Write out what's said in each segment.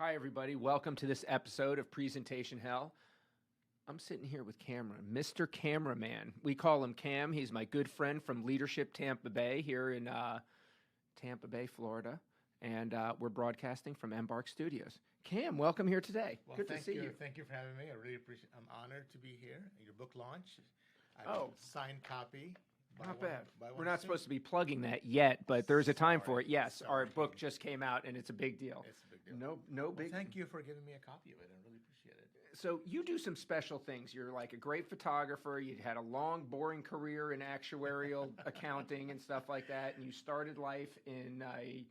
Hi, everybody. Welcome to this episode of Presentation Hell. I'm sitting here with Kamran, Mr.Kamraman. We call him Cam. He's my good friend from Leadership Tampa Bay here in Tampa Bay, Florida. And we're broadcasting from Embark Studios. Cam, welcome here today. Well, good to see you. Thank you for having me. I really appreciate it. I'm honored to be here at your book launch. I have Oh. a signed copy. Not bad. We're not supposed to be plugging that yet, but there's a time for it. Yes, our book just came out, and it's a big deal. It's a big deal. No big. Thank you for giving me a copy of it. I really appreciate it. So you do some special things. You're like a great photographer. You had a long, boring career in actuarial accounting and stuff like that, and you started life in a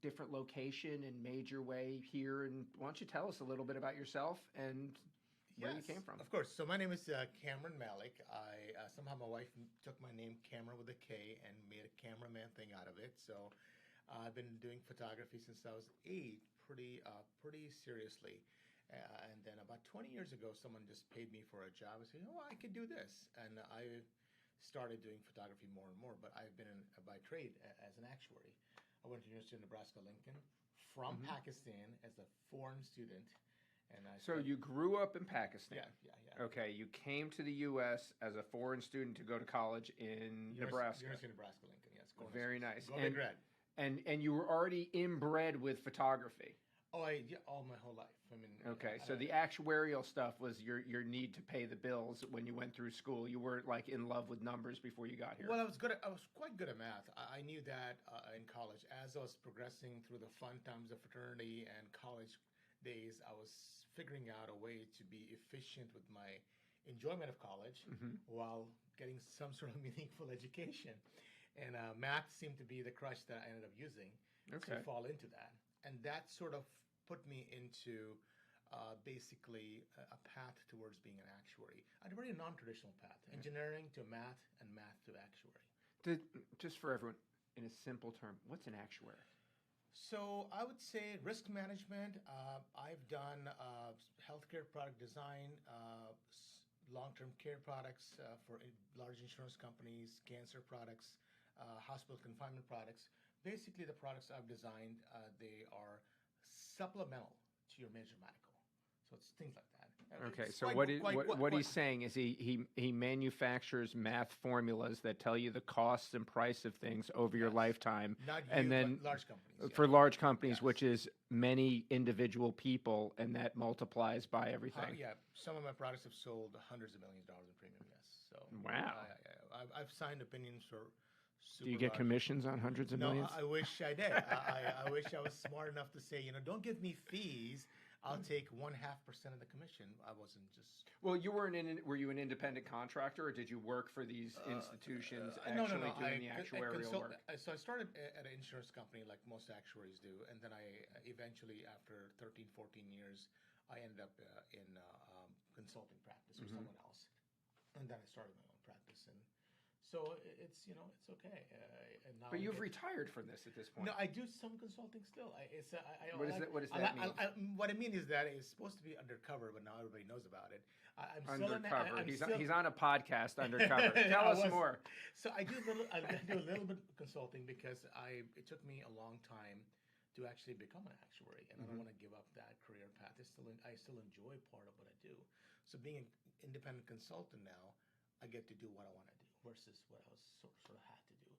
different location and made your way here. And why don't you tell us a little bit about yourself and where you came from? Of course. So my name is Kamran Malik. I somehow my wife took my name Kamran with a K and made a cameraman thing out of it. So I've been doing photography since I was 8, pretty seriously. And then about 20 years ago, someone just paid me for a job. I said, I could do this. And I started doing photography more and more. But I've been by trade as an actuary. I went to University of Nebraska-Lincoln from Pakistan as a foreign student. And So you grew up in Pakistan. Yeah. Okay, you came to the U.S. as a foreign student to go to college in Nebraska. University of Nebraska-Lincoln, yes. Very nice. Go big red. And you were already inbred with photography. All my whole life. I mean. Okay, so the actuarial stuff was your need to pay the bills when you went through school. You weren't like in love with numbers before you got here. Well, I was quite good at math. I knew that in college. As I was progressing through the fun times of fraternity and college days, I was figuring out a way to be efficient with my enjoyment of college while getting some sort of meaningful education. And math seemed to be the crutch that I ended up using to fall into that. And that sort of put me into basically a path towards being an actuary. A very non-traditional path, engineering to math and math to actuary. Just for everyone, in a simple term, what's an actuary? So I would say risk management. I've done healthcare product design, long-term care products for large insurance companies, cancer products, hospital confinement products. Basically, the products I've designed, they are supplemental to your major medical. So it's things like that. Okay, so what he's saying is he manufactures math formulas that tell you the costs and price of things over your lifetime, Not you, and then but large companies. for large companies, which is many individual people, and that multiplies by everything. Some of my products have sold hundreds of millions of dollars in premium. Yes, so wow. I've signed opinions for. Do you get commissions on hundreds of millions? No, I wish I did. I wish I was smart enough to say, don't give me fees. I'll take 0.5% of the commission. I wasn't just. Well, were you an independent contractor, or did you work for these institutions doing the actuarial work? So I started at an insurance company like most actuaries do, and then I eventually, after 13, 14 years, I ended up in consulting practice with someone else, and then I started my own practice. And so it's okay. And now but you've retired from this at this point. No, I do some consulting still. What does that mean? What it means is that it's supposed to be undercover, but now everybody knows about it. I'm undercover. He's on a podcast undercover. Tell us more. So I do a little bit of consulting because it took me a long time to actually become an actuary, and I don't want to give up that career path. I still enjoy part of what I do. So being an independent consultant now, I get to do what I want to do versus what I was sort of had to do,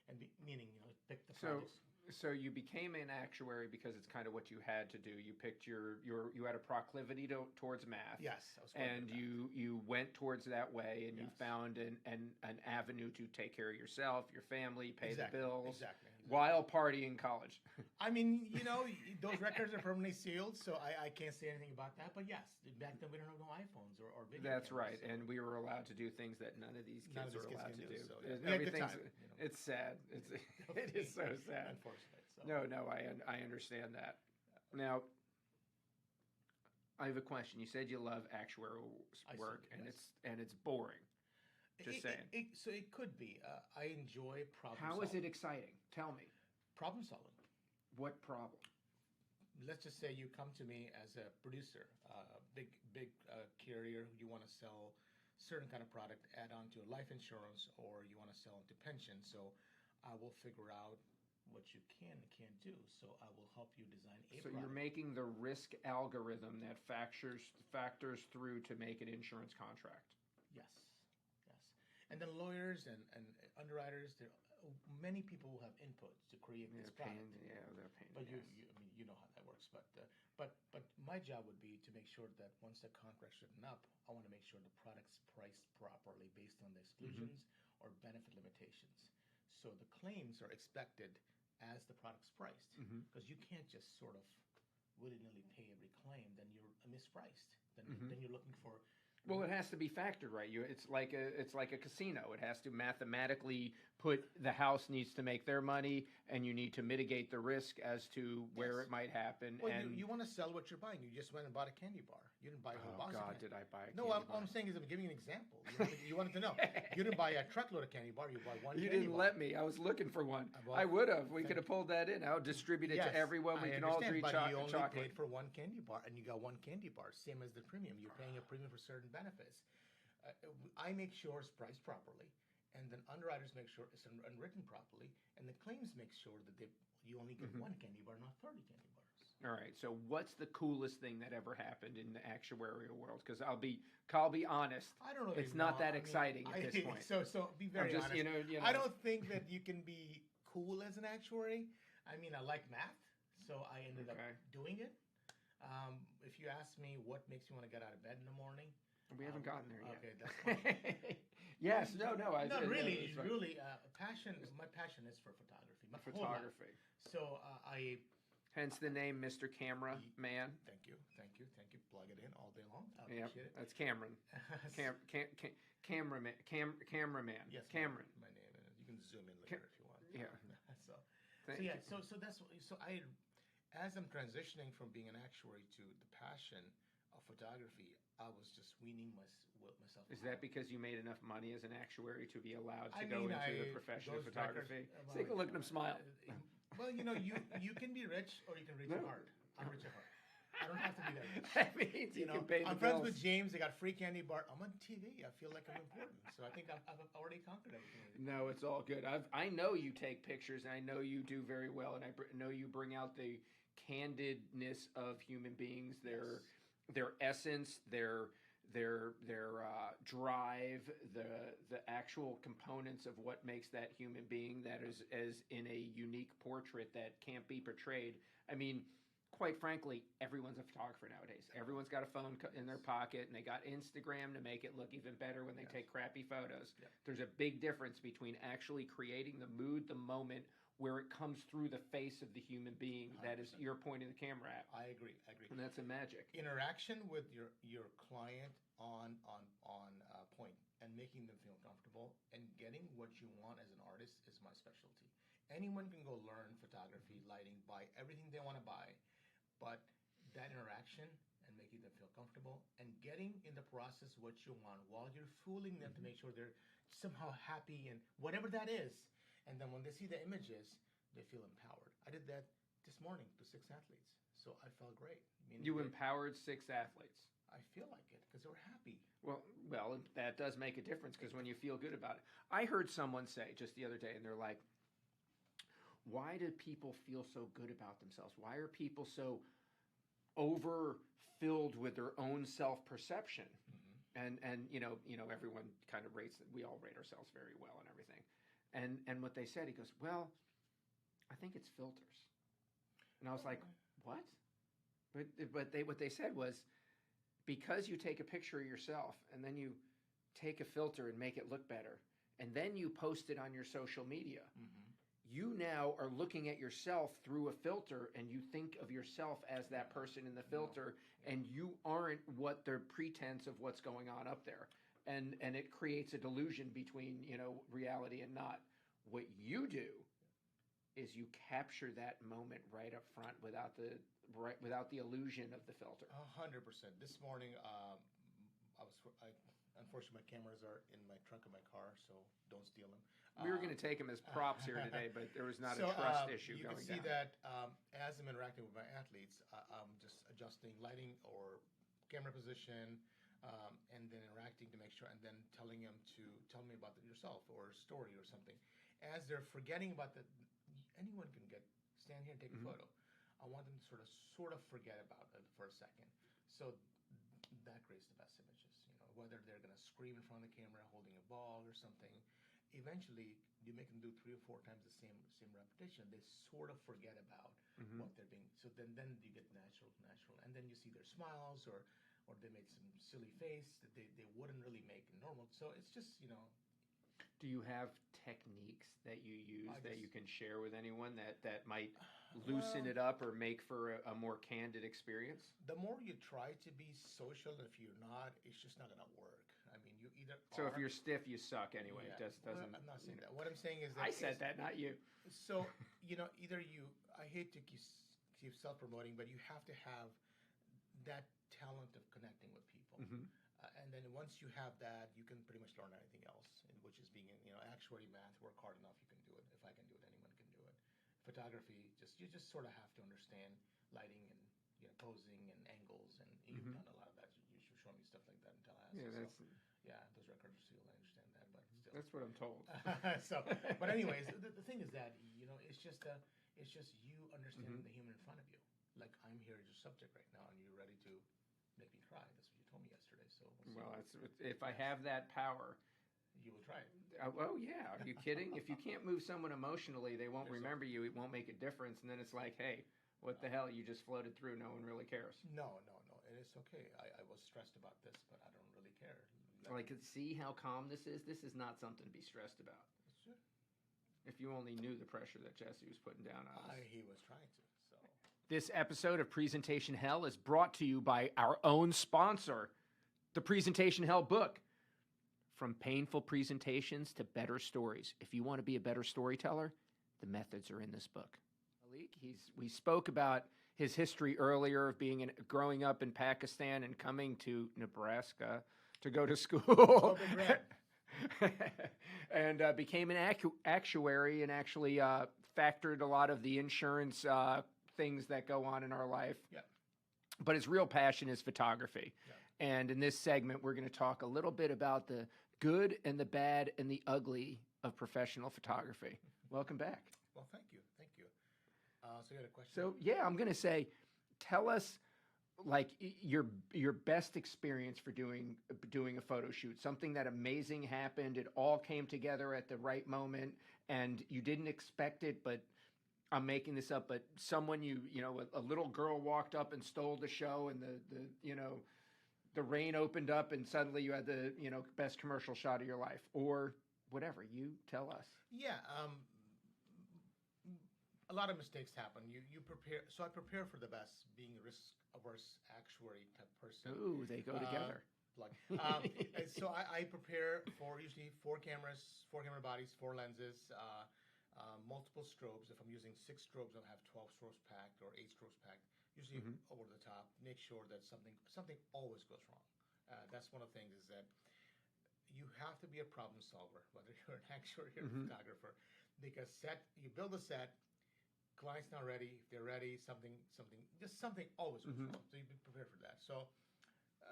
and meaning pick the projects. So you became an actuary because it's kind of what you had to do. You picked you had a proclivity towards math. Yes, I was and you went towards that way, and you found an avenue to take care of yourself, your family, pay the bills, while partying in college. I mean, those records are permanently sealed, so I can't say anything about that. But yes, back then we don't have no iPhones or video That's cameras, right, so. And we were allowed to do things that none of these kids were allowed to do. So, everything's it's sad. It is so sad. Unfortunately. So. No, I understand that. Now, I have a question. You said you love actuarial work, and it's boring. Just saying. So it could be. I enjoy problem solving. solving. How is it exciting? Tell me. Problem solving. What problem? Let's just say you come to me as a producer, big carrier. You want to sell certain kind of product, add on to life insurance, or you want to sell into pension. So I will figure out what you can and can't do. So I will help you design a So product. you're making the risk algorithm that factors through to make an insurance contract. Yes, yes. And then lawyers and underwriters, there many people will have input to create this product. They're pain. But I mean, you know how that works. But my job would be to make sure that once the contract's written up, I want to make sure the product's priced properly based on the exclusions or benefit limitations. So the claims are expected as the product's priced, because you can't just sort of willy-nilly pay every claim. Then you're mispriced. Then you're looking for. Well, it has to be factored, right? It's like a casino. It has to mathematically put the house needs to make their money, and you need to mitigate the risk as to where it might happen. Well, and you want to sell what you're buying. You just went and bought a candy bar. You didn't buy a whole oh box. God, of candy. did I buy a No, candy bar? I'm saying is I'm giving you an example. You wanted to know. You didn't buy a truckload of candy bar. You bought one. You candy didn't bar. let me. I was looking for one. Well, I would have. We could have pulled that in. I'll distribute it to everyone. We I can all understand, drink but you only chocolate. paid for one candy bar, and you got one candy bar, same as the premium. You're paying a premium for certain benefits. I make sure it's priced properly, and then underwriters make sure it's written properly, and the claims make sure that you only get one candy bar, not 30 candy bars. All right. So, what's the coolest thing that ever happened in the actuarial world? Because I'll be honest. I don't know. It's not that exciting at this point. So be very I'm just, honest. you know. I don't think that you can be cool as an actuary. I mean, I like math, so I ended up doing it. If you ask me what makes me want to get out of bed in the morning. We haven't gotten there yet. Okay, that's fine. Yes, no. Really. Passion. My passion is for photography. My whole life. Photography. So I. Hence the name Mr.Kamraman. Thank you. Plug it in all day long. I Yeah, appreciate it. that's Kamran. Kamraman. Yes, Cameron. My name. You can zoom in later if you want. Yeah. So that's I. As I'm transitioning from being an actuary to the passion of photography, I was just weaning myself. Is that because you made enough money as an actuary to be allowed to I go mean, into the profession of those photography? records- Take a look at him smile. Well, you can be rich or you can reach your heart. I'm rich at heart. I don't have to be that rich. That means you can pay the I'm bills. friends with James. They got free candy bar. I'm on TV. I feel like I'm important. So I think I've already conquered everything. No, it's all good. I know you take pictures, and I know you do very well, and I know you bring out the candidness of human beings, their essence, their drive, the actual components of what makes that human being that is as in a unique portrait that can't be portrayed. I mean, quite frankly, everyone's a photographer nowadays. Everyone's got a phone in their pocket, and they got Instagram to make it look even better when they take crappy photos. Yep. There's a big difference between actually creating the mood, the moment, where it comes through the face of the human being 100%. That is you're pointing the camera at. I agree. And that's a magic. Interaction with your client on point and making them feel comfortable and getting what you want as an artist is my specialty. Anyone can go learn photography, lighting, buy everything they want to buy, but that interaction and making them feel comfortable and getting in the process what you want while you're fooling them to make sure they're somehow happy and whatever that is. And then when they see the images, they feel empowered. I did that this morning to 6 athletes. So I felt great. You empowered 6 athletes. I feel like it because they were happy. Well, that does make a difference because when you feel good about it. I heard someone say just the other day, and they're like, why do people feel so good about themselves? Why are people so overfilled with their own self-perception? And everyone kind of we all rate ourselves very well and everything. And what they said, he goes, well, I think it's filters. And I was like, what? But what they said was, because you take a picture of yourself and then you take a filter and make it look better, and then you post it on your social media, you now are looking at yourself through a filter, and you think of yourself as that person in the filter, and you aren't what their pretense of what's going on up there. And it creates a delusion between, reality and not. What you do is you capture that moment right up front without the illusion of the filter. 100%. This morning, unfortunately, my cameras are in my trunk of my car, so don't steal them. We were going to take them as props here today, but there was not a trust issue going down. You can see that as I'm interacting with my athletes, I'm just adjusting lighting or camera position, and then interacting to make sure, and then telling them to tell me about yourself or a story or something. As they're forgetting about anyone can stand here and take a Mhm. photo. I want them to sort of forget about it for a second. So that creates the best images. Whether they're going to scream in front of the camera holding a ball or something, eventually you make them do 3 or 4 times the same repetition. They sort of forget about Mhm. what they're being. So then you get natural, and then you see their smiles or they make some silly face that they wouldn't really make normal. So it's just Do you have techniques that you use I that just- you can share with anyone that might loosen Well, it up or make for a more candid experience? the more you try to be social, if you're not, it's just not gonna work. I mean, you either So if are. you're stiff, you suck anyway. Yeah. It doesn't. Well, I'm not saying that. What I'm saying is that I said that, not you. So either you. I hate to keep self-promoting, but you have to have that talent of connecting with people. Mhm. And then once you have that, you can pretty much learn anything else, which is being actuary, math. Work hard enough, you can do it. If I can do it, anyone can do it. Photography, you just sort of have to understand lighting and posing and angles, and you've Mhm. done a lot of that. You should show me stuff like that in Tallahassee. Yeah, So, that's yeah, those records are sealed. I understand that, but still. that's what I'm told. So, but anyways, the thing is that it's just you understanding Mhm. the human in front of you. Like I'm here as your subject right now, and you're ready to make me cry. That's what you told me yesterday. So we'll see. Well, if I have that power. You will try it. Oh yeah, are you kidding? If you can't move someone emotionally, they won't There's remember you. It won't make a difference, and then it's like, hey, what the hell? You just floated through. No one really cares. No, and it's okay. I was stressed about this, but I don't really care. Like, see how calm this is? This is not something to be stressed about. Sure. If you only knew the pressure that Jesse was putting down on us. He was trying to. So This episode of Presentation Hell is brought to you by our own sponsor, the Presentation Hell book. From painful presentations to better stories. If you want to be a better storyteller, the methods are in this book. Malik, we spoke about his history earlier of growing up in Pakistan and coming to Nebraska to go to school. And became an actuary and actually factored a lot of the insurance things that go on in our life. Yeah. But his real passion is photography. Yeah. And in this segment, we're going to talk a little bit about the good and the bad and the ugly of professional photography. Welcome back. Well, thank you. So you had a question? So yeah, I'm going to say, tell us like your best experience for doing a photo shoot. Something that amazing happened. It all came together at the right moment, and you didn't expect it. But I'm making this up. But someone a little girl walked up and stole the show, and the rain opened up and suddenly you had the best commercial shot of your life, or whatever. You tell us. Yeah, a lot of mistakes happen. You prepare. So I prepare for the best, being a risk-averse actuary type person. Ooh, they go together. Plug. So I prepare for usually 4 cameras, 4 camera bodies, 4 lenses, multiple strobes. If I'm using 6 strobes, I'll have 12 strobes packed or 8 strobes packed. Usually over the top. Make sure that something always goes wrong. That's one of the things is that you have to be a problem solver, whether you're an actuary or a photographer, because you build a set. Client's not ready. If they're ready, something always goes wrong. So you be prepared for that. So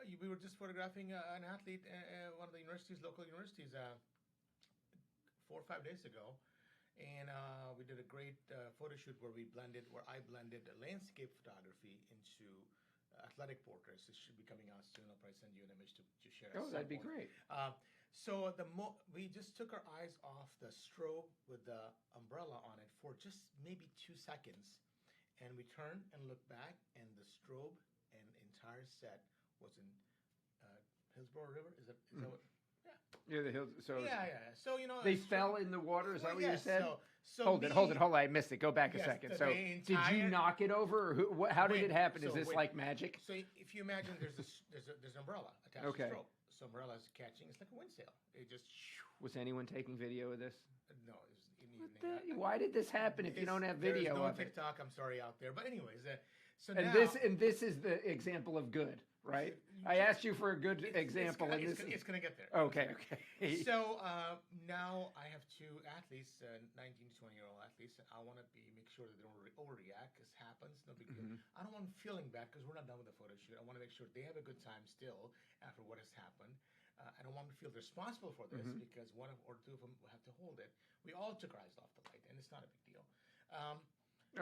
we were just photographing an athlete at one of the local universities, 4 or 5 days ago. And we did a great photo shoot where I blended landscape photography into athletic portraits. This should be coming out soon. I'll probably send you an image to share. Oh, that'd be great. So we just took our eyes off the strobe with the umbrella on it for just maybe 2 seconds, and we turned and looked back, and the strobe and entire set was in Hillsborough River. Is that what? Yeah, the hills. So Yeah. So they fell in the water. Is that what you said? So hold it. I missed it. Go back a second. So did you knock it over, or how did it happen? Is this like magic? So if you imagine there's an umbrella attached to the strobe. So umbrella is catching. It's like a wind sail. It just. Was anyone taking video of this? No, it was in the evening. Why did this happen if you don't have video There's no of it? TikTok. I'm sorry out there, but anyways, this is the example of good, right? I asked you for a good example, it's going to get there. Okay. So now I have 2 athletes, 19 to 20-year-old athletes, and I want to make sure that they don't overreact. This happens, no big deal. I don't want them feeling bad because we're not done with the photo shoot. I want to make sure they have a good time still after what has happened. I don't want them to feel responsible for this because 1 or 2 of them will have to hold it. We all took our eyes off the light, and it's not a big deal. Um,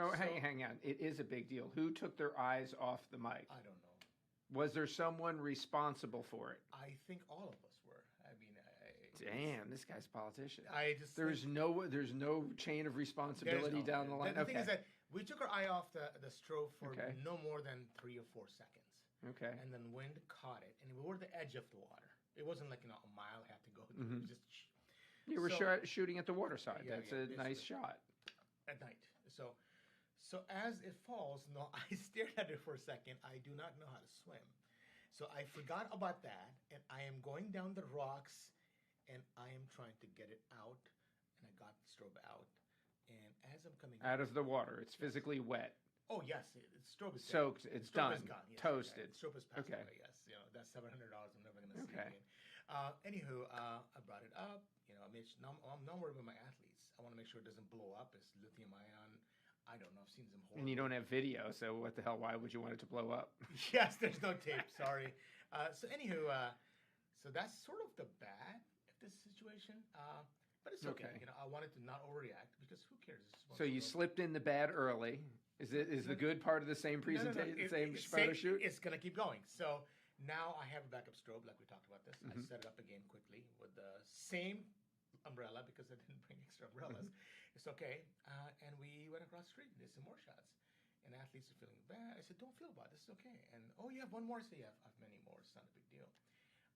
Oh, so hang on. It is a big deal. Who took their eyes off the mic? I don't know. Was there someone responsible for it? I think all of us were. I mean, Damn, this guy's a politician. I just There's no chain of responsibility down the line. The thing is that we took our eye off the strobe for Okay. no more than 3 or 4 seconds, Okay. and then wind caught it, and we were at the edge of the water. It wasn't like a mile had to go through. Mhm. It was just You were So- shooting at the water side. Yeah, That's yeah, a nice basically. shot. at night. So as it falls, no, I stared at it for a second. I do not know how to swim. So I forgot about that, and I am going down the rocks, and I am trying to get it out, and I got the strobe out. And as I'm coming Out of the water. It's physically wet. oh yes, the strobe is dead. Soaked. It's The strobe done. is gone. Yes, Toasted. The strobe is passed Okay. away. Yes, that's $700 I'm never going to see Okay. again. Anywho, I brought it up. I mean, I'm not worried about my athletes. I want to make sure it doesn't blow up. It's lithium ion. I don't know. I've seen some horrible. And you don't have video, so what the hell? Why would you want it to blow up? Yes, there's no tape. Sorry. So anywho, so that's sort of the bad of this situation. But it's okay. Okay. I wanted to not overreact because who cares? This is one So you photo. slipped in the bad early. Is the good part of the same presentation, same photo shoot? It's gonna keep going. So now I have a backup strobe, like we talked about this. I Mhm. set it up again quickly with the same umbrella because I didn't bring extra umbrellas. It's okay. And we went across the street and did some more shots. And athletes are feeling bad. I said, don't feel bad. This is okay. And oh, you have one more. I said, yeah, I have many more. It's not a big deal.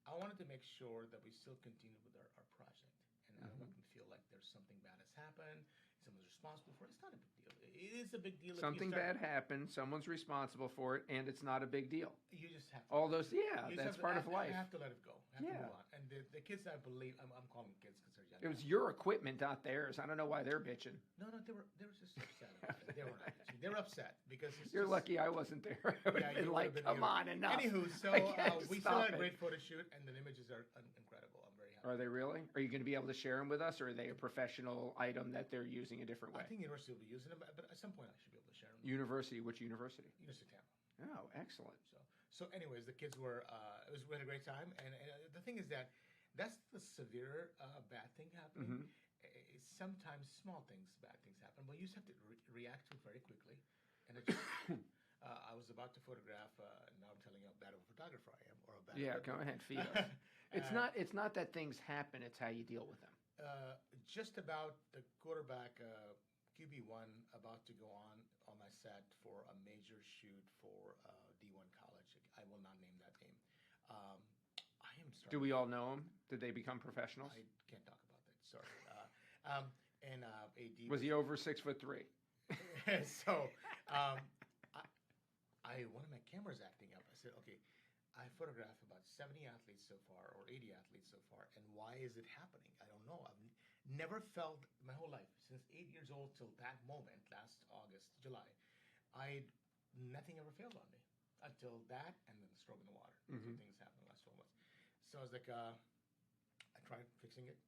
I wanted to make sure that we still continue with our project. And I don't want them to feel like there's something bad has happened. Someone's responsible for it. It's not a big deal. It is a big deal. If Something you start, bad happened. Someone's responsible for it, and it's not a big deal. You just have to. All those, you that's just have part to, of life. I have to let it go. I have to Yeah. move on. And the kids, I believe, I'm calling them kids because they're young. It was your equipment, not theirs. I don't know why they're bitching. No, they were just upset. About it. They were not bitching. They were upset because it's You're just, lucky I wasn't there. I would Yeah, have been you like, would've been come here. on, enough. Anywho, so I can't we still stop had a it. great photo shoot, and the images are incredible. I'm very happy. Are they really? Are you going to be able to share them with us, or are they a professional item that they're using a different way? I think university will be using them, but at some point I should be able to share them. University? Which university? University of Tampa. Oh, excellent. So anyways, the kids were we had a great time, and the thing is that that's the severe bad thing happening. Mhm. Sometimes small things, bad things happen, but you just have to react to it very quickly. And it just, I was about to photograph. Now I'm telling you how bad of a photographer I am, or a bad. Yeah, go ahead, feed us. It's not that things happen; it's how you deal with them. Just about the quarterback QB1 about to go on my set for a major shoot for D1 college. I will not name that name. I am starting. Do we all know them? Did they become professionals? I can't talk about that. Sorry. And AD Was he over 6'3"? so one of my cameras acting up. I said, okay, I photographed about 70 athletes so far, or 80 athletes so far, and why is it happening? I don't know. I've never felt my whole life, since 8 years old till that moment, last August, July, nothing ever failed on me until that, and then the stroke in the water. Mhm. Two things happened in the last 12 months. So I was like, I tried fixing it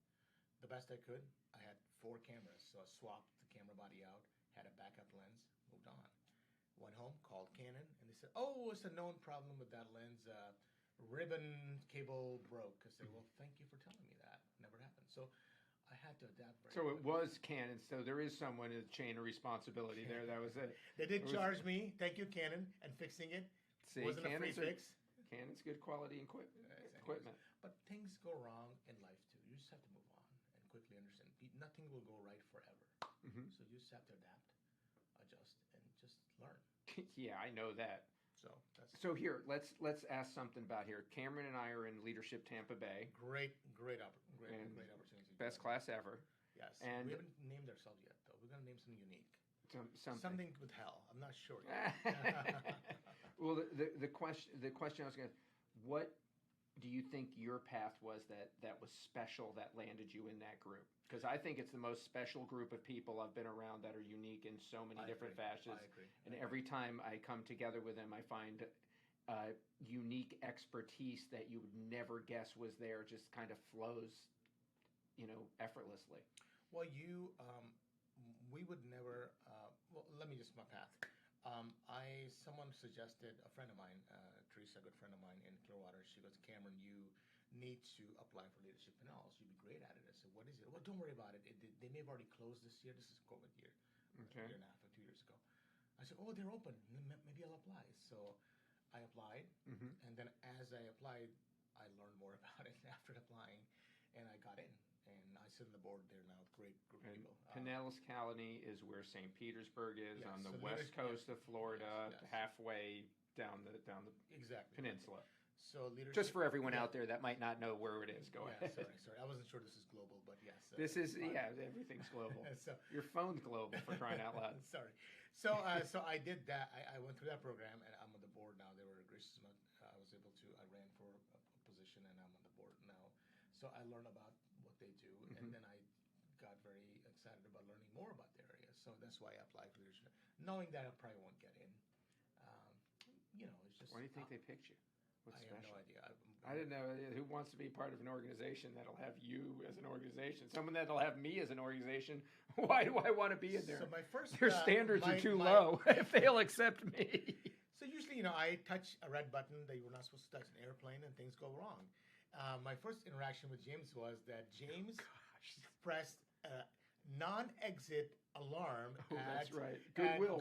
the best I could. I had 4 cameras, so I swapped the camera body out, had a backup lens, moved on. Went home, called Canon, and they said, oh, it's a known problem with that lens. Ribbon cable broke. I said, well, thank you for telling me that. Never happened. So I had to adapt very So it quickly. was Canon. So there is someone in the chain of responsibility there. That was it. They did It was- charge me. Thank you, Canon, and fixing it. See, Wasn't a free fix. Canon's good quality equipment. But things go wrong in life too. You just have to move on and quickly understand. Nothing will go right forever. Mhm. So you just have to adapt, adjust, and just learn. Yeah, I know that. So that's So here, let's ask something about here. Cameron and I are in Leadership Tampa Bay, great And opportunity. best class ever. Yes. and- we haven't named ourselves yet, though. We're gonna name something unique. Something. with hell. I'm not sure yet. Well, the question I was going to, what do you think your path was that was special that landed you in that group? Because I think it's the most special group of people I've been around that are unique in so many different fashions. I agree. And every time I come together with them, I find unique expertise that you would never guess was there. Just kind of flows, effortlessly. Well, we would never. Well, let me just my path. Someone suggested, a friend of mine, Teresa, a good friend of mine in Clearwater. She goes, Cameron, you need to apply for leadership in all. You'd be great at it. I said, what is it? Well, don't worry about it. They may have already closed this year. This is COVID year. a year and a half or 2 years ago. I said, oh, they're open. Maybe I'll apply. So I applied, and then as I applied, I learned more about it after applying, and I got in. And I sit on the board there now with great group of people. Pinellas County is where St. Petersburg is, Yes, on the so west coast of Florida, yes. halfway down the Exactly. peninsula. So leadership. Just for everyone out there that might not know where it is, go ahead. Sorry. I wasn't sure this is global, but yes. This is, everything's global. So, your phone's global, for crying out loud. Sorry. So I did that. I went through that program, and I'm on the board now. They were gracious enough. I was able to. I ran for a position, and I'm on the board now. So I learned about what they do, and then I got very excited about learning more about the area. So that's why I applied for leadership, knowing that I probably won't get in. It's just. Why do you think they picked you? What's I special? have no idea. I didn't know who wants to be part of an organization that'll have you as an organization. Someone that'll have me as an organization. Why do I want to be in there? So my first, their standards are too low if they'll accept me. So usually, I touch a red button that you were not supposed to touch an airplane, and things go wrong. My first interaction with James was that James pressed a non-exit alarm that's right. Goodwill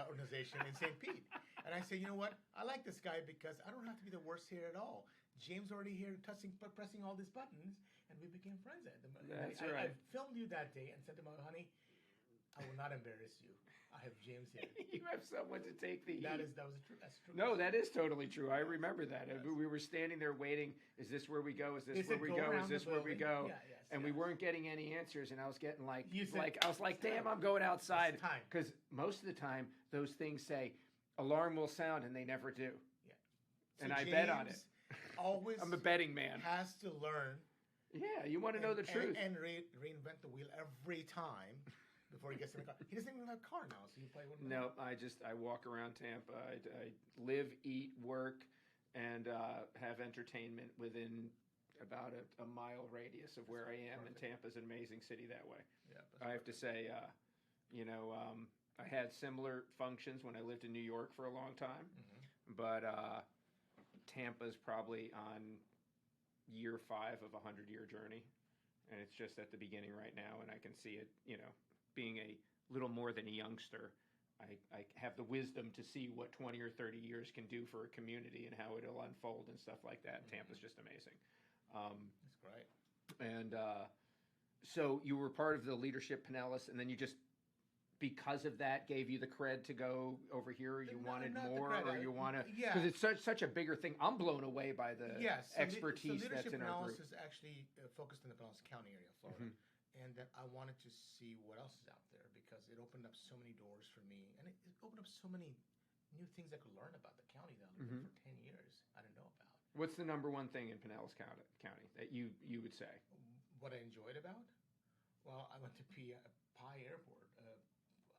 organization in St. Pete. And I said, you know what? I like this guy because I don't have to be the worst here at all. James already here pressing all these buttons, and we became friends. That's right. I filmed you that day and said to my honey, I will not embarrass you. I have James here. You have someone to take the heat. That's true. No, that is totally true. I remember that. Yes. We were standing there waiting. Is this where we go? Is this where we go? Is this where we go? And we weren't getting any answers. And I was getting I was like, damn, I'm going outside. Because most of the time, those things say, alarm will sound, and they never do. Yeah. So and I bet on it. Always I'm a betting man. Has to learn. Yeah, you want to know the truth. And reinvent the wheel every time. Before he gets in the car. He doesn't even have a car now, so you probably wouldn't know. No, I walk around Tampa. I live, eat, work, and have entertainment within about a mile radius of where I am. And Tampa's an amazing city that way. Yeah, I have to say, I had similar functions when I lived in New York for a long time, but Tampa's probably on year 5 of a 100-year journey, and it's just at the beginning right now, and I can see it, being a little more than a youngster, I have the wisdom to see what 20 or 30 years can do for a community and how it'll unfold and stuff like that. Tampa's just amazing. That's great. And so you were part of the leadership Pinellas, and then you just, because of that, gave you the cred to go over here, or you wanted more, or you want to, because it's such a bigger thing. I'm blown away by the expertise that's in our group. Leadership Pinellas is actually focused in the Pinellas County area of Florida. And that I wanted to see what else is out there because it opened up so many doors for me, and it opened up so many new things I could learn about the county that I lived for 10 years I didn't know about. What's the number one thing in Pinellas County that you would say? What I enjoyed about? Well, I went to Pye Airport.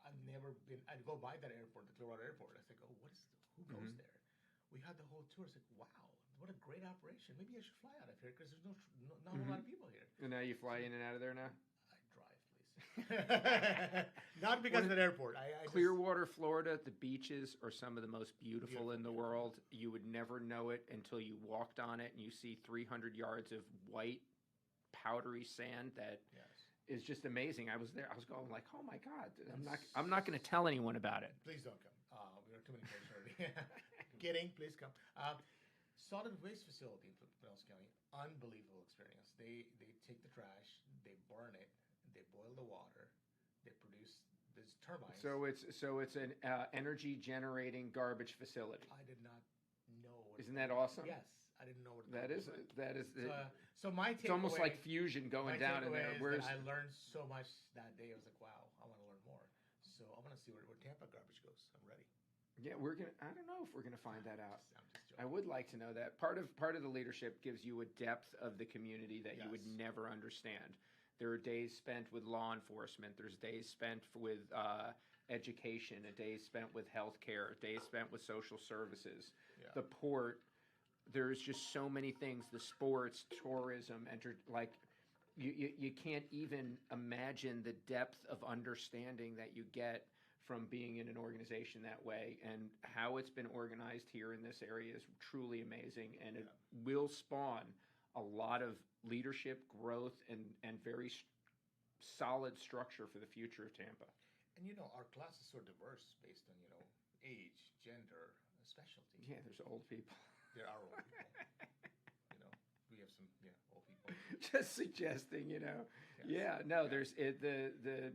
I'd go by that airport, the Clearwater Airport. I was like, oh, who goes there? We had the whole tour. It's like, wow. What a great operation. Maybe I should fly out of here because there's not a lot of people here. And now you fly in and out of there now? I drive, please. Not because of the airport. Clearwater, Florida, the beaches are some of the most beautiful in the world. You would never know it until you walked on it and you see 300 yards of white, powdery sand that is just amazing. I was there. I was going like, oh, my God. I'm not going to tell anyone about it. Please don't come. We are too many places already. Kidding. Please come. Solid waste facility in Pinellas County, unbelievable experience. They take the trash, they burn it, they boil the water, they produce these turbines. So it's an energy generating garbage facility. I did not know. Isn't that awesome? Yes, I didn't know what that is. So my takeaway, it's almost like fusion going down in there. I learned so much that day. I was like, wow, I want to learn more. So I want to see where Tampa garbage goes. I'm ready. Yeah, I don't know if we're gonna find that out. I would like to know that. Part of the leadership gives you a depth of the community that you would never understand. There are days spent with law enforcement. There's days spent with education. A day spent with healthcare. A day spent with social services. Yeah. The port. There's just so many things. The sports, tourism, you can't even imagine the depth of understanding that you get from being in an organization that way, and how it's been organized here in this area is truly amazing, and it will spawn a lot of leadership growth and very solid structure for the future of Tampa. And our class is so diverse based on age, gender, specialty. Yeah, there's old people. There are old people. We have some old people. Just suggesting, Yeah, no, Yeah. there's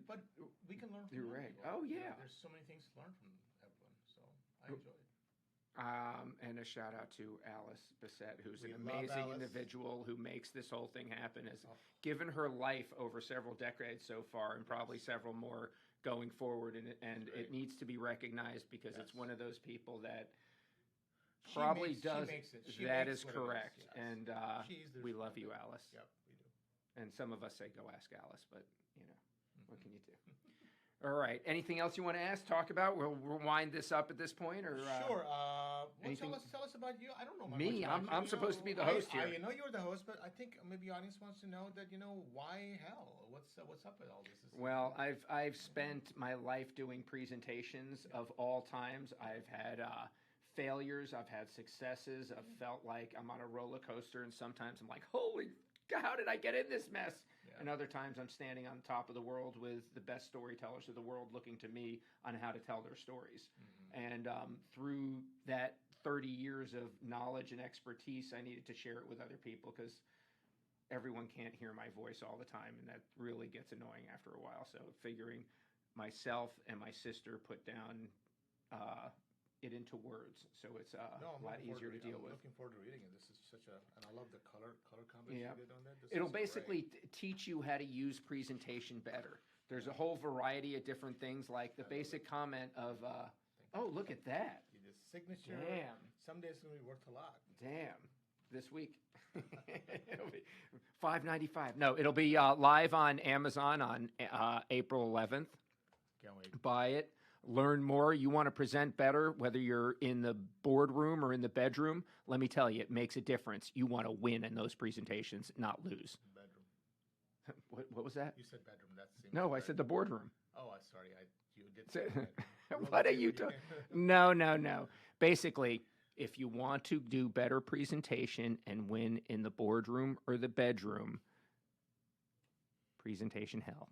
But we can learn from You're young right. people. Oh, yeah. There's so many things to learn from everyone. So I enjoy it. And a shout out to Alice Bissett, who's We an love amazing Alice. individual who makes this whole thing happen. Has Oh. given her life over several decades so far, and probably several more going forward. And Great. it needs to be recognized because it's Yes. one of those people that She probably makes- she does. makes it. She That makes is what it is, correct. yes. And She's the we love you, responsibility. Alice. Yep, we do. And some of us say, go ask Alice, but what can you do? All right. Anything else you want to ask, talk about? We'll wind this up at this point, or Sure. Well, anything- tell us about you. I don't know Me? much about I'm you, supposed to be the host here. I know you're the host, but I think maybe audience wants to know that why hell? What's up with all this? Well, I've spent my life doing presentations of all times. I've had failures. I've had successes. I've felt like I'm on a roller coaster, and sometimes I'm like, holy God, how did I get in this mess? Yeah. And other times I'm standing on top of the world with the best storytellers of the world looking to me on how to tell their stories. And through that 30 years of knowledge and expertise, I needed to share it with other people because everyone can't hear my voice all the time, and that really gets annoying after a while. So figuring myself and my sister put down it into words, so it's a lot easier to deal with. I'm looking forward to reading it. This is and I love the color combination Yeah. you did on that. It'll basically teach you how to use presentation better. There's a whole variety of different things, like the basic comment of, oh, look at that. The signature. Damn. Someday it's going to be worth a lot. Damn. This week. It'll be $5.95. No, it'll be live on Amazon on April 11th. Can't wait. Buy it. Learn more. You want to present better, whether you're in the boardroom or in the bedroom. Let me tell you, it makes a difference. You want to win in those presentations, not lose. Bedroom. What was that? You said bedroom. That seems No, I correct. said the boardroom. Oh, you did say bedroom. What are you doing? No. Basically, if you want to do better presentation and win in the boardroom or the bedroom, presentation hell.